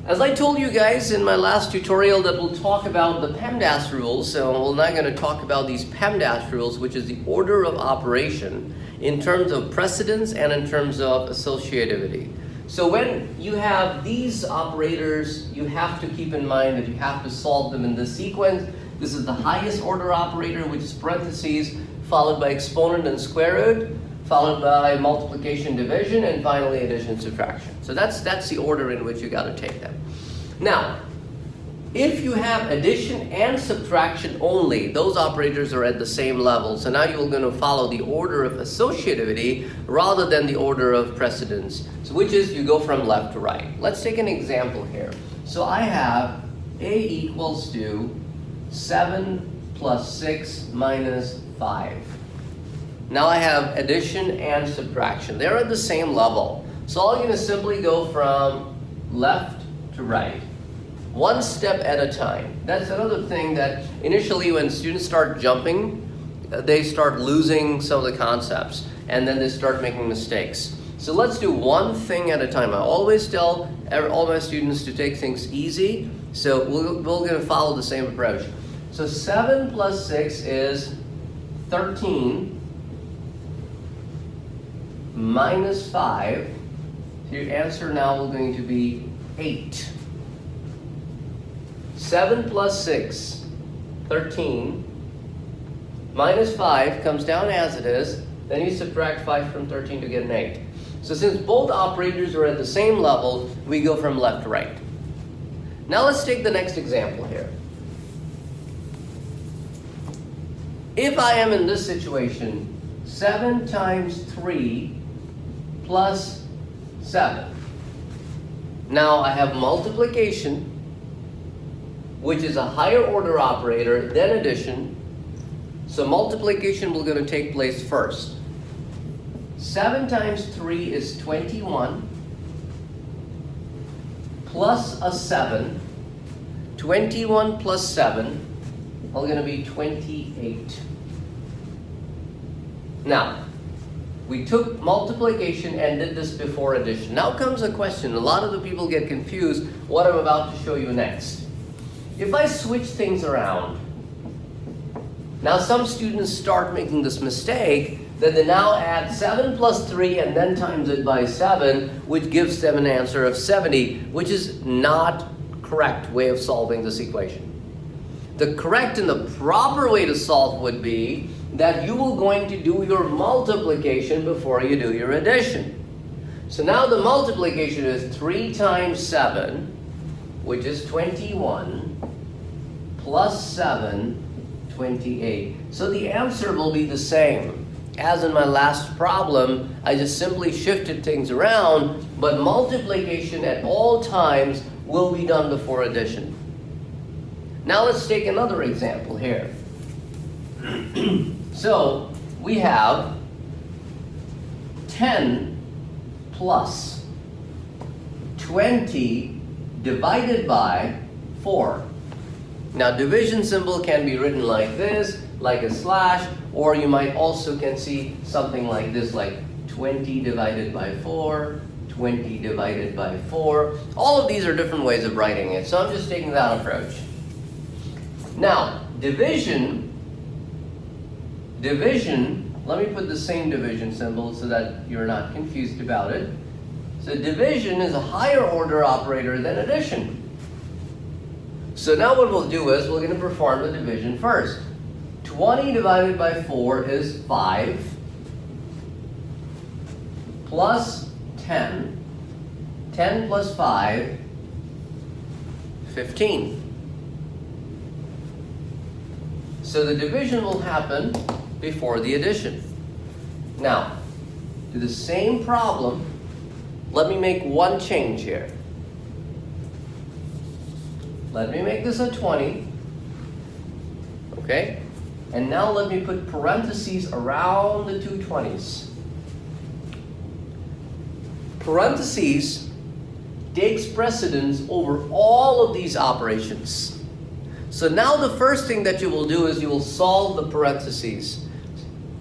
As I told you guys in my last tutorial that we'll talk about the PEMDAS rules, so we're not going to talk about these PEMDAS rules, which is the order of operation in terms of precedence and in terms of associativity. So when you have these operators, you have to keep in mind that you have to solve them in this sequence. This is the highest order operator, which is parentheses, followed by exponent and square root, followed by multiplication, division, and finally addition, subtraction. So that's the order in which you got to take them. Now, if you have addition and subtraction only, those operators are at the same level. So now you're going to follow the order of associativity rather than the order of precedence, so which is you go from left to right. Let's take an example here. So I have A equals to 7 plus 6 minus 5. Now I have addition and subtraction. They're at the same level. So I'm going to simply go from left to right, one step at a time. That's another thing that initially when students start jumping, they start losing some of the concepts and then they start making mistakes. So let's do one thing at a time. I always tell all my students to take things easy. So we're going to follow the same approach. So 7 plus 6 is 13. Minus 5, so your answer now is going to be 8. 7 plus 6, 13, minus 5 comes down as it is, then you subtract 5 from 13 to get an 8. So since both operators are at the same level, we go from left to right. Now let's take the next example here. If I am in this situation, 7 times 3 plus 7. Now I have multiplication, which is a higher order operator than addition. So multiplication will going to take place first. 7 times 3 is 21 plus a 7. 21 plus 7 is going to be 28. Now, we took multiplication and did this before addition. Now comes a question. A lot of the people get confused what I'm about to show you next. If I switch things around, now some students start making this mistake that they now add 7 plus 3 and then times it by 7, which gives them an answer of 70, which is not correct way of solving this equation. The correct and the proper way to solve would be that you will going to do your multiplication before you do your addition. So now the multiplication is 3 times 7, which is 21, plus 7, 28. So the answer will be the same. As in my last problem, I just simply shifted things around, but multiplication at all times will be done before addition. Now let's take another example here. So we have 10 plus 20 divided by 4. Now division symbol can be written like this, like a slash, or you might also can see something like this, like 20 divided by 4, 20 divided by 4. All of these are different ways of writing it, so I'm just taking that approach. Now, division, let me put the same division symbol so that you're not confused about it. So division is a higher order operator than addition. So now what we'll do is we're going to perform the division first. 20 divided by 4 is 5 plus 10. 10 plus 5, 15. So the division will happen before the addition. Now, to the same problem, let me make one change here. Let me make this a 20. Okay? And now let me put parentheses around the two 20s. Parentheses takes precedence over all of these operations. So now the first thing that you will do is you will solve the parentheses.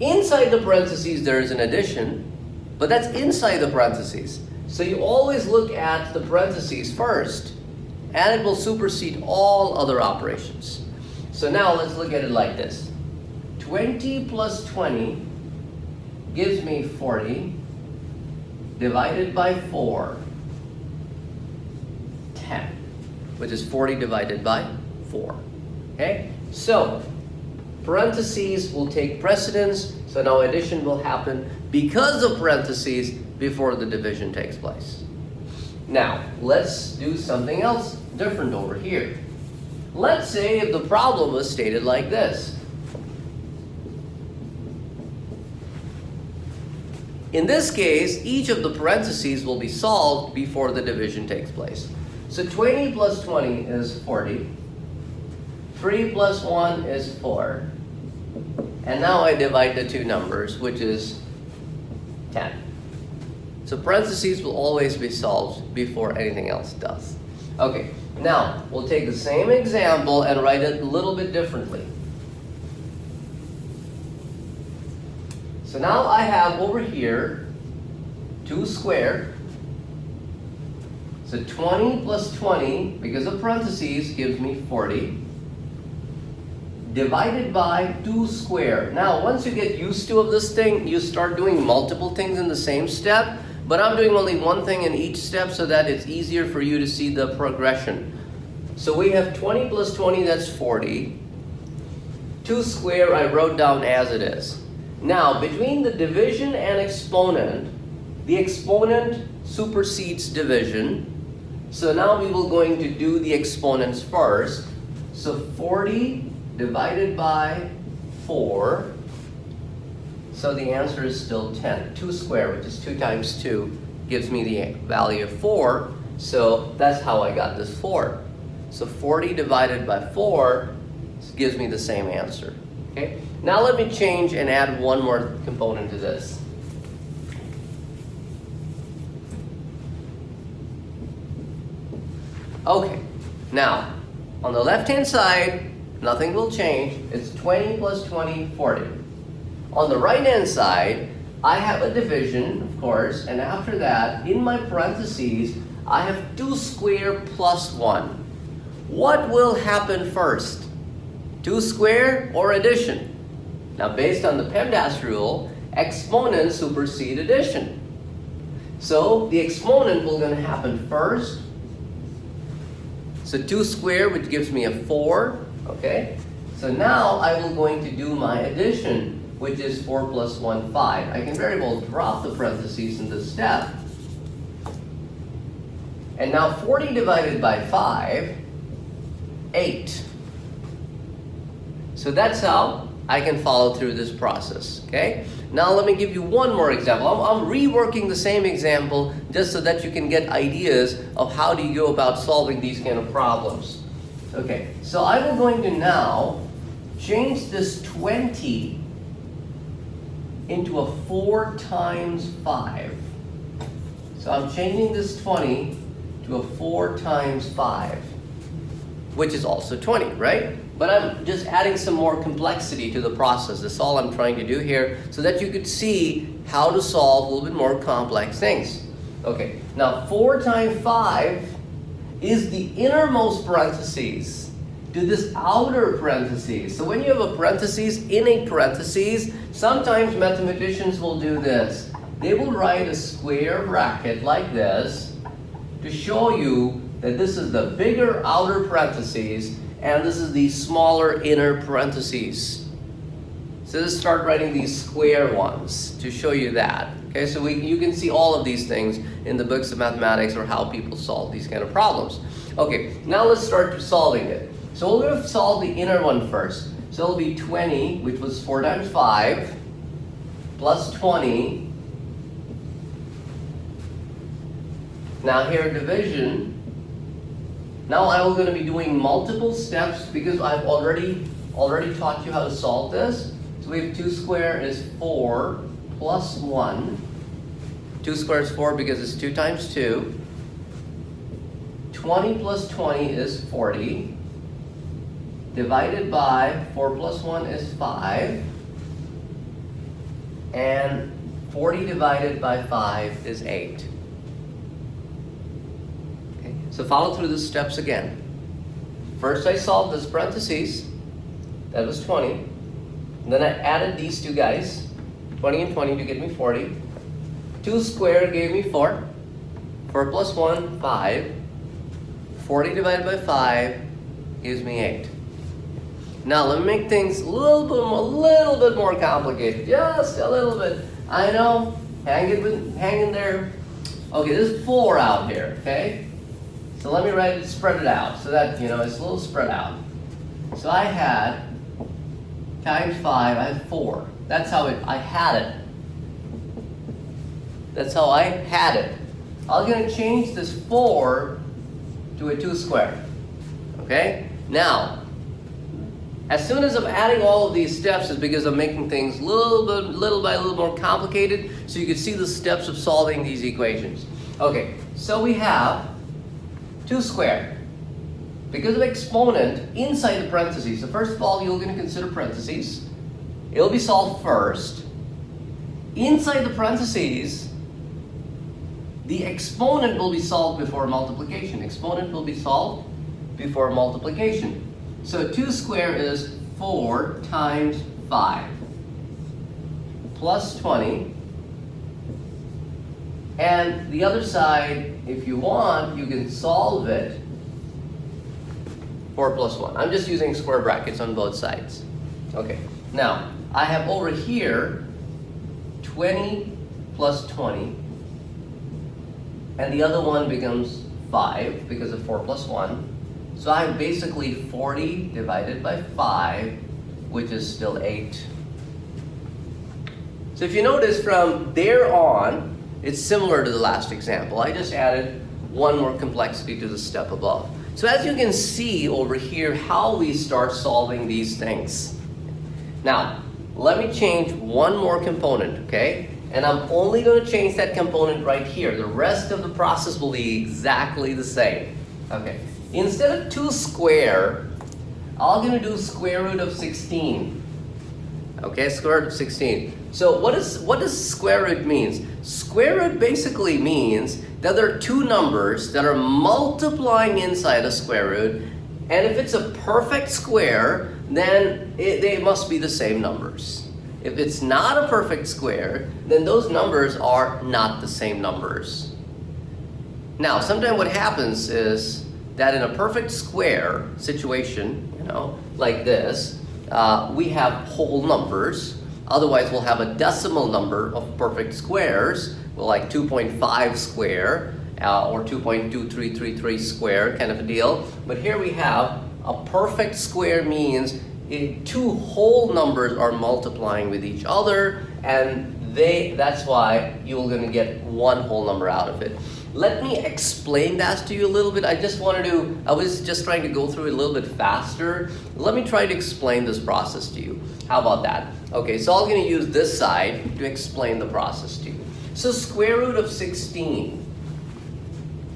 Inside the parentheses there is an addition, but that's inside the parentheses. So you always look at the parentheses first. and it will supersede all other operations. So now let's look at it like this. 20 plus 20 gives me 40 divided by 4, 10, which is 40 divided by 4. Okay? So parentheses will take precedence, so now addition will happen because of parentheses before the division takes place. Now, let's do something else different over here. Let's say if the problem was stated like this. In this case, each of the parentheses will be solved before the division takes place. So 20 plus 20 is 40. 3 plus 1 is 4. And now I divide the two numbers, which is 10. So parentheses will always be solved before anything else does. Okay, now we'll take the same example and write it a little bit differently. So now I have over here 2 squared. So 20 plus 20, because of parentheses, gives me 40. Divided by 2 squared. Now, once you get used to this thing, you start doing multiple things in the same step. But I'm doing only one thing in each step so that it's easier for you to see the progression. So we have 20 plus 20, that's 40. 2 squared I wrote down as it is. Now, between the division and exponent, the exponent supersedes division. So now we will going to do the exponents first. So 40 divided by 4. So the answer is still 10. 2 squared, which is 2 times 2, gives me the value of 4. So that's how I got this 4. So 40 divided by 4 gives me the same answer. Okay? Now let me change and add one more component to this. Okay, now on the left-hand side, nothing will change. It's 20 plus 20, 40. On the right-hand side, I have a division, of course, and after that, in my parentheses, I have 2 squared plus 1. What will happen first? 2 squared or addition? Now, based on the PEMDAS rule, exponents supersede addition. So, the exponent will going to happen first. So 2 squared, which gives me a 4, okay? So now I will going to do my addition, which is 4 plus 1, 5. I can very well drop the parentheses in this step. And now 40 divided by 5, 8. So that's how I can follow through this process, okay? Now let me give you one more example. I'm reworking the same example just so that you can get ideas of how do you go about solving these kind of problems. Okay, so I'm going to now change this 20 into a 4 times 5. So I'm changing this 20 to a 4 times 5, which is also 20, right? But I'm just adding some more complexity to the process. That's all I'm trying to do here, so that you could see how to solve a little bit more complex things. Okay, now 4 times 5 is the innermost parentheses to this outer parentheses. So when you have a parentheses in a parentheses, sometimes mathematicians will do this. They will write a square bracket like this to show you that this is the bigger outer parentheses and this is the smaller inner parentheses. So let's start writing these square ones to show you that. Okay, so you can see all of these things in the books of mathematics or how people solve these kind of problems. Okay, now let's start solving it. So we're going to solve the inner one first. So it'll be 20, which was 4 times 5, plus 20. Now here division. Now I'm going to be doing multiple steps because I've already taught you how to solve this. So we have 2 squared is 4 plus 1. 2 squared is 4 because it's 2 times 2. 20 plus 20 is 40. Divided by 4 plus 1 is 5. And 40 divided by 5 is 8. So follow through the steps again. First I solved this parentheses, that was 20. And then I added these two guys, 20 and 20 to get me 40. 2 squared gave me 4. 4 plus 1, 5. 40 divided by 5 gives me 8. Now let me make things a little bit more complicated, just a little bit. I know, hang in there. Okay, there's 4 out here, okay? So let me spread it out so that, it's a little spread out. So I had times 5, I had 4. That's how I had it. That's how I had it. I'm going to change this 4 to a 2 squared. Okay? Now, as soon as I'm adding all of these steps is because I'm making things little by little more complicated so you can see the steps of solving these equations. Okay, so we have 2 squared. Because of exponent inside the parentheses, so first of all, you're going to consider parentheses. It'll be solved first. Inside the parentheses, the exponent will be solved before multiplication. Exponent will be solved before multiplication. So 2 squared is 4 times 5 plus 20. And the other side, if you want, you can solve it 4 plus 1. I'm just using square brackets on both sides. Okay, now I have over here 20 plus 20. And the other one becomes 5 because of 4 plus 1. So I have basically 40 divided by 5, which is still 8. So if you notice from there on, it's similar to the last example. I just added one more complexity to the step above. So as you can see over here how we start solving these things. Now, let me change one more component, okay? And I'm only going to change that component right here. The rest of the process will be exactly the same. Okay. Instead of 2 squared, I'm going to do square root of 16. Okay, square root of 16. So what does square root means? Square root basically means that there are 2 numbers that are multiplying inside a square root, and if it's a perfect square, then they must be the same numbers. If it's not a perfect square, then those numbers are not the same numbers. Now, sometimes what happens is that in a perfect square situation, like this, we have whole numbers. Otherwise, we'll have a decimal number of perfect squares, like 2.5 square or 2.2333 square kind of a deal. But here we have a perfect square means 2 whole numbers are multiplying with each other, and that's why you're going to get one whole number out of it. Let me explain that to you a little bit. I was just trying to go through it a little bit faster. Let me try to explain this process to you. How about that? Okay, so I'm going to use this side to explain the process to you. So square root of 16.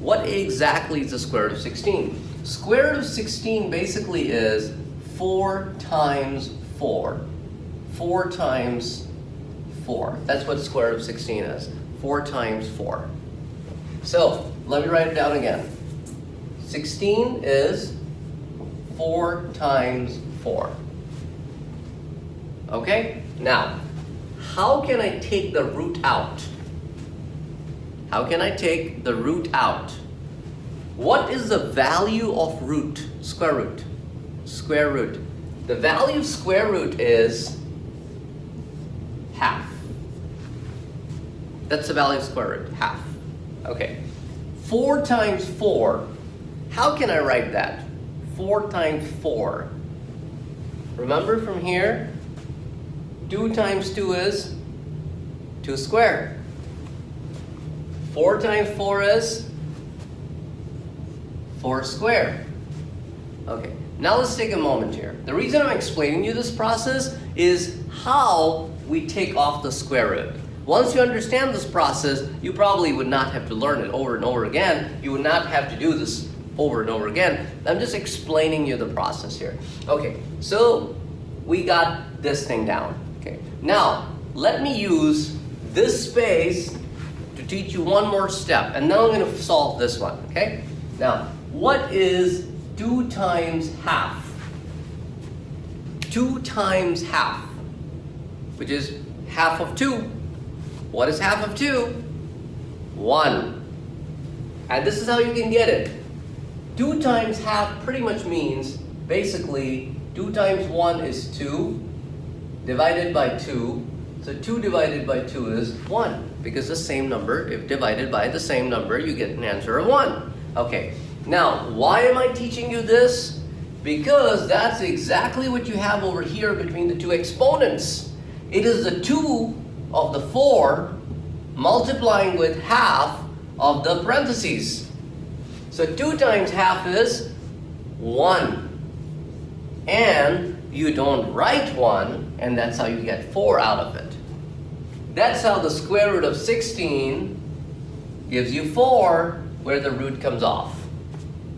What exactly is the square root of 16? Square root of 16 basically is 4 times 4. 4 times 4. That's what square root of 16 is. 4 times 4. So, let me write it down again. 16 is 4 times 4. Okay? Now, how can I take the root out? How can I take the root out? What is the value of root? Square root. Square root. The value of square root is half. That's the value of square root, half. Okay. 4 times 4. How can I write that? 4 times 4. Remember from here, 2 times 2 is 2 squared. 4 times 4 is 4 squared. Okay, now let's take a moment here. The reason I'm explaining you this process is how we take off the square root. Once you understand this process, you probably would not have to learn it over and over again. You would not have to do this over and over again. I'm just explaining you the process here. Okay, so we got this thing down. Okay, now let me use this space to teach you one more step, and now I'm going to solve this one. Okay, Now, what is 2 times half? 2 times half, which is half of 2. What is half of 2? 1. And this is how you can get it. 2 times half pretty much means, basically, 2 times 1 is 2, divided by 2. So 2 divided by 2 is 1, because the same number, if divided by the same number, you get an answer of 1. Okay, now, why am I teaching you this? Because that's exactly what you have over here between the two exponents. It is the 2 of the 4 multiplying with half of the parentheses. So 2 times half is 1. And you don't write 1, and that's how you get 4 out of it. That's how the square root of 16 gives you 4, where the root comes off.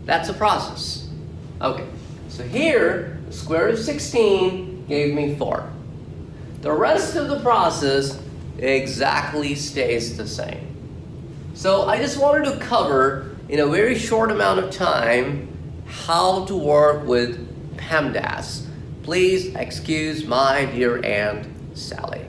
That's a process. Okay, so here, the square root of 16 gave me 4. The rest of the process exactly stays the same. So I just wanted to cover, in a very short amount of time, how to work with PEMDAS. Please excuse my dear Aunt Sally.